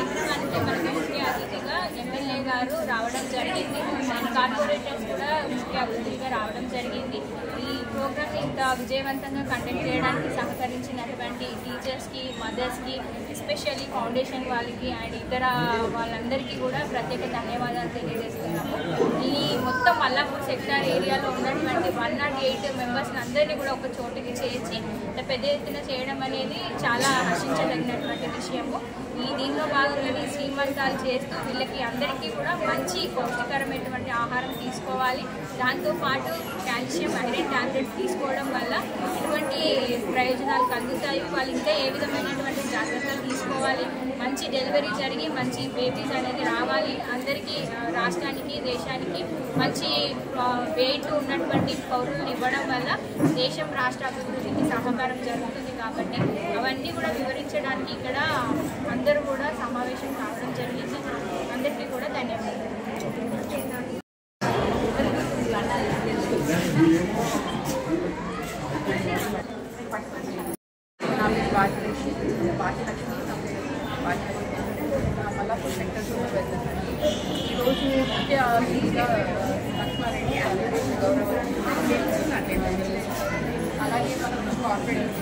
కార్యక్రమానికి మనకి ముఖ్య అతిథిగా ఎమ్మెల్యే గారు రావడం జరిగింది. కార్పొరేటర్స్ కూడా ముఖ్య అతిథిగా రావడం జరిగింది. ఈ ప్రోగ్రామ్ ఇంత విజయవంతంగా కండక్ట్ చేయడానికి సహకరించినటువంటి టీచర్స్కి, మదర్స్కి, ఎస్పెషల్లీ ఫౌండేషన్ వాళ్ళకి అండ్ ఇతర వాళ్ళందరికీ కూడా ప్రత్యేక ధన్యవాదాలు తెలియజేస్తున్నాము. ఈ మొత్తం మల్లాపూర్ సెక్టార్ ఏరియాలో ఉన్నటువంటి 108 మెంబర్స్ని అందరినీ కూడా ఒక చోటుకి చేర్చి పెద్ద ఎత్తున చేయడం అనేది చాలా హర్షించదగినటువంటి విషయము. దీనిలో భాగంగా శ్రీమంతాలు చేస్తూ వీళ్ళకి అందరికీ కూడా మంచి పౌష్టికరమైనటువంటి ఆహారం తీసుకోవాలి. దాంతోపాటు కాల్షియం, ఐరన్ టాబ్లెట్స్ తీసుకోవడం వల్ల ఎటువంటి ప్రయోజనాలు కలుగుతాయి, వాళ్ళు ఇంకా ఏ విధమైనటువంటి జాగ్రత్తలు తీసుకోవాలి, మంచి డెలివరీ జరిగి మంచి బేబీస్ అనేది రావాలి, అందరికీ రాష్ట్రానికి, దేశానికి మంచి వెయిట్ ఉన్నటువంటి పౌరులను ఇవ్వడం వల్ల దేశం, రాష్ట్ర అభివృద్ధికి సహకారం జరుగుతుంది. కాబట్టి అవన్నీ కూడా వివరించడానికి ఇక్కడ అందరూ కూడా సమావేశం కావడం జరిగింది. అందరికీ కూడా ధన్యవాదాలు. మల్లాపూర్ సెక్టర్ ఈరోజు ముఖ్య అతిథిగా లక్ష్మారెడ్డి గౌరవ అలాగే మన కార్పొరేట్